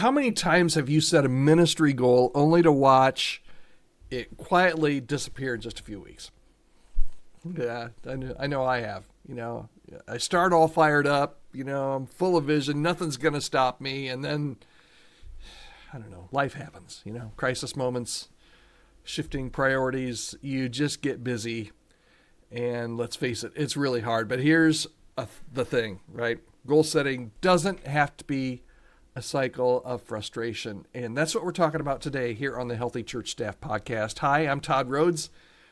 How many times have you set a ministry goal only to watch it quietly disappear in just a few weeks? Yeah, I know I have. I start all fired up, I'm full of vision, nothing's going to stop me. And then, I don't know, life happens, crisis moments, shifting priorities, you just get busy. And let's face it, it's really hard. But here's the thing, right? Goal setting doesn't have to be a cycle of frustration. And that's what we're talking about today here on the Healthy Church Staff Podcast. Hi, I'm Todd Rhodes,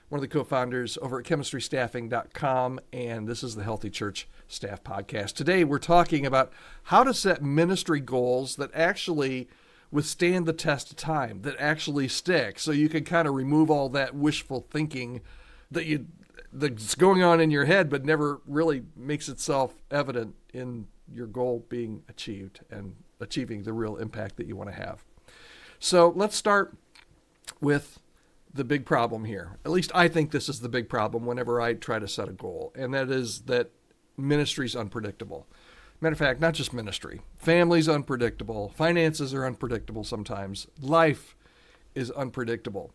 one of the co-founders over at chemistrystaffing.com, and this is the Healthy Church Staff Podcast. Today, we're talking about how to set ministry goals that actually withstand the test of time, that actually stick, so you can kind of remove all that wishful thinking that's going on in your head, but never really makes itself evident in your goal being achieved and achieving the real impact that you want to have. So let's start with the big problem here. At least I think this is the big problem whenever I try to set a goal, and that is that ministry is unpredictable. Matter of fact, not just ministry. Family's unpredictable. Finances are unpredictable sometimes. Life is unpredictable.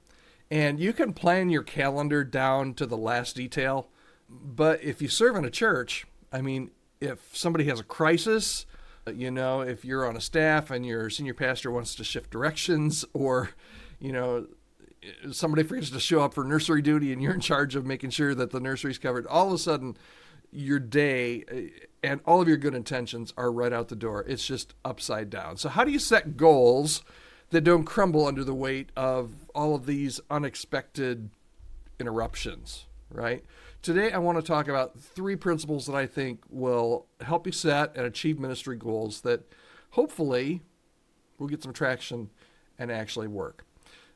And you can plan your calendar down to the last detail, but if you serve in a church, if somebody has a crisis, if you're on a staff and your senior pastor wants to shift directions, or, somebody forgets to show up for nursery duty and you're in charge of making sure that the nursery's covered, all of a sudden your day and all of your good intentions are right out the door. It's just upside down. So how do you set goals that don't crumble under the weight of all of these unexpected interruptions, right? Today, I want to talk about 3 principles that I think will help you set and achieve ministry goals that hopefully will get some traction and actually work.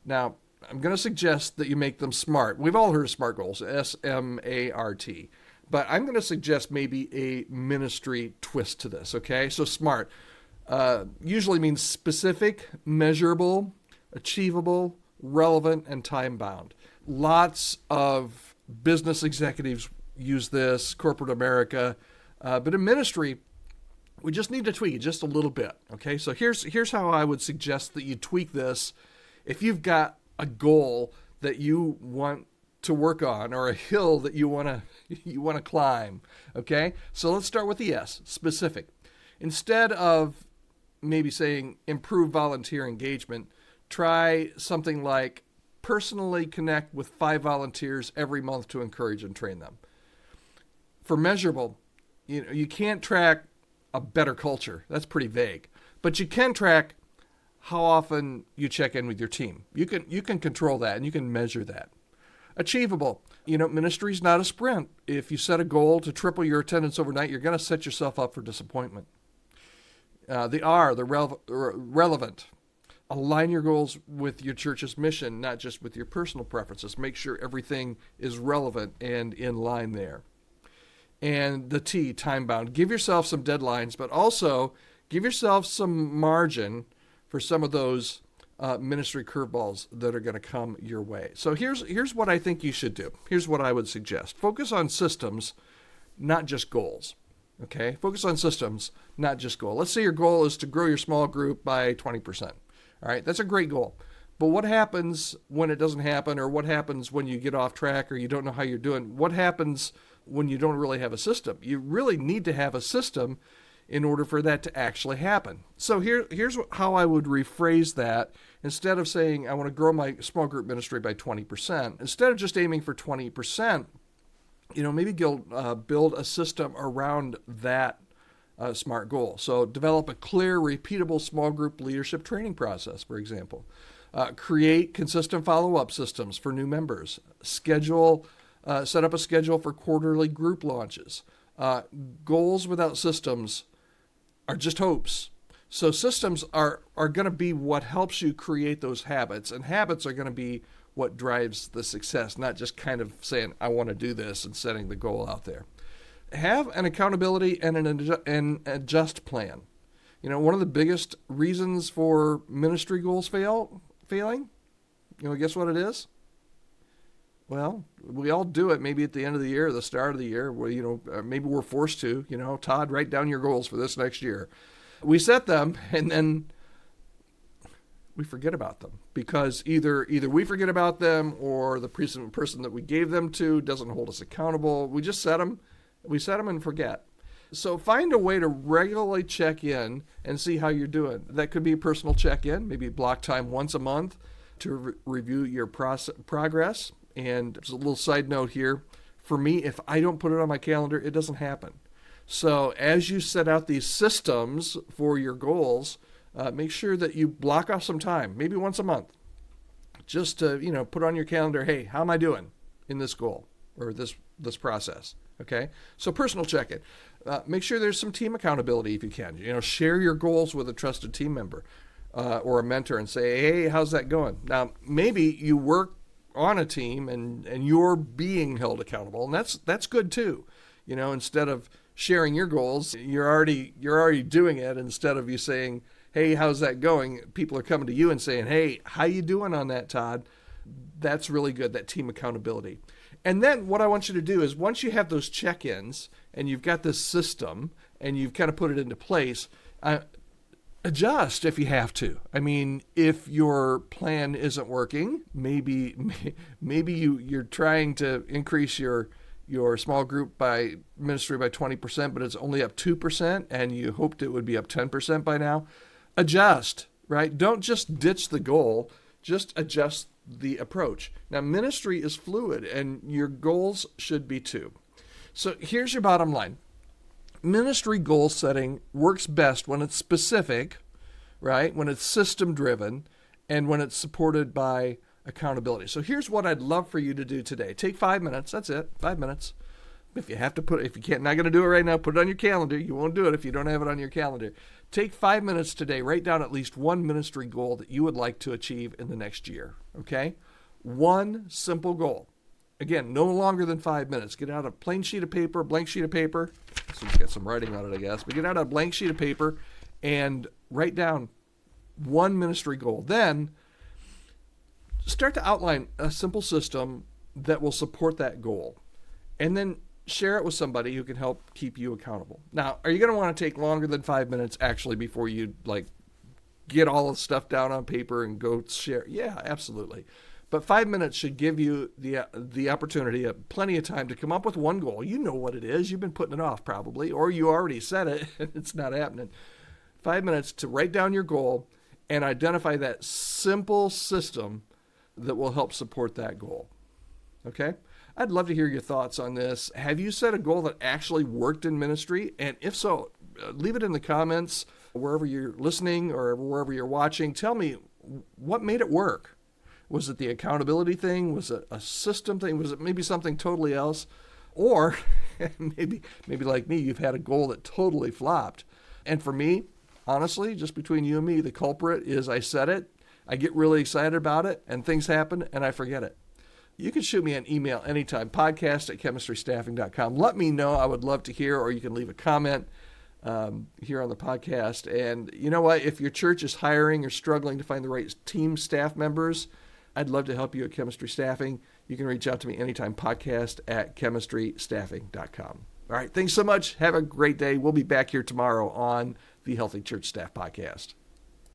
Now, I'm going to suggest that you make them SMART. We've all heard of SMART goals, S-M-A-R-T. But I'm going to suggest maybe a ministry twist to this, okay? So SMART usually means specific, measurable, achievable, relevant, and time-bound. Lots of business executives use this, corporate America, but in ministry, we just need to tweak it just a little bit, okay? So here's how I would suggest that you tweak this if you've got a goal that you want to work on, or a hill that you want to climb, okay? So let's start with the S, specific. Instead of maybe saying improve volunteer engagement, try something like personally connect with 5 volunteers every month to encourage and train them. For measurable, you can't track a better culture. That's pretty vague. But you can track how often you check in with your team. You can control that and you can measure that. Achievable. Ministry is not a sprint. If you set a goal to triple your attendance overnight, you're going to set yourself up for disappointment. The R, the relevant. Align your goals with your church's mission, not just with your personal preferences. Make sure everything is relevant and in line there. And the T, time-bound. Give yourself some deadlines, but also give yourself some margin for some of those ministry curveballs that are going to come your way. So here's what I think you should do. Here's what I would suggest. Focus on systems, not just goals. Okay? Focus on systems, not just goals. Let's say your goal is to grow your small group by 20%. All right, that's a great goal. But what happens when it doesn't happen, or what happens when you get off track or you don't know how you're doing? What happens when you don't really have a system? You really need to have a system in order for that to actually happen. So here's how I would rephrase that. Instead of saying I want to grow my small group ministry by 20%, instead of just aiming for 20%, maybe build a system around that SMART goal. So develop a clear, repeatable small group leadership training process, for example. Create consistent follow-up systems for new members. Set up a schedule for quarterly group launches. Goals without systems are just hopes. So systems are going to be what helps you create those habits, and habits are going to be what drives the success, not just kind of saying, I want to do this and setting the goal out there. Have an accountability and an adjust plan. One of the biggest reasons for ministry goals failing, guess what it is? Well, we all do it maybe at the end of the year or the start of the year where, maybe we're forced to, Todd, write down your goals for this next year. We set them, and then we forget about them because either we forget about them or the person that we gave them to doesn't hold us accountable. We just set them and forget. So find a way to regularly check in and see how you're doing. That could be a personal check-in, maybe block time once a month to review your progress. And there's a little side note here. For me, if I don't put it on my calendar, it doesn't happen. So as you set out these systems for your goals, make sure that you block off some time, maybe once a month, just to put on your calendar. Hey, how am I doing in this goal or this process? Okay, so personal check-in. Make sure there's some team accountability if you can. Share your goals with a trusted team member or a mentor and say, hey, how's that going? Now, maybe you work on a team and you're being held accountable, and that's good too. Instead of sharing your goals, you're already doing it. Instead of you saying, hey, how's that going? People are coming to you and saying, hey, how you doing on that, Todd? That's really good, that team accountability. And then what I want you to do is once you have those check-ins and you've got this system and you've kind of put it into place, adjust if you have to. I mean, if your plan isn't working, maybe you're trying to increase your small group ministry by 20%, but it's only up 2% and you hoped it would be up 10% by now. Adjust, right? Don't just ditch the goal, just adjust the approach. Now, ministry is fluid and your goals should be too. So here's your bottom line. Ministry goal setting works best when it's specific, right? When it's system driven and when it's supported by accountability. So here's what I'd love for you to do today. Take 5 minutes. That's it. 5 minutes. If you can't, not going to do it right now, put it on your calendar. You won't do it if you don't have it on your calendar. Take 5 minutes today. Write down at least one ministry goal that you would like to achieve in the next year. Okay? One simple goal. Again, no longer than 5 minutes. Get out a blank sheet of paper. So you've got some writing on it, I guess. But get out a blank sheet of paper and write down one ministry goal. Then start to outline a simple system that will support that goal. And then share it with somebody who can help keep you accountable. Now, are you going to want to take longer than 5 minutes actually before you get all the stuff down on paper and go share? Yeah, absolutely. But 5 minutes should give you the opportunity, plenty of time to come up with one goal. You know what it is. You've been putting it off probably, or you already said it and it's not happening. 5 minutes to write down your goal and identify that simple system that will help support that goal. Okay? I'd love to hear your thoughts on this. Have you set a goal that actually worked in ministry? And if so, leave it in the comments wherever you're listening or wherever you're watching. Tell me what made it work. Was it the accountability thing? Was it a system thing? Was it maybe something totally else? Or maybe like me, you've had a goal that totally flopped. And for me, honestly, just between you and me, the culprit is I set it, I get really excited about it, and things happen, and I forget it. You can shoot me an email anytime, podcast@chemistrystaffing.com. Let me know. I would love to hear, or you can leave a comment here on the podcast. And you know what? If your church is hiring or struggling to find the right team staff members, I'd love to help you at Chemistry Staffing. You can reach out to me anytime, podcast@chemistrystaffing.com. All right. Thanks so much. Have a great day. We'll be back here tomorrow on the Healthy Church Staff Podcast.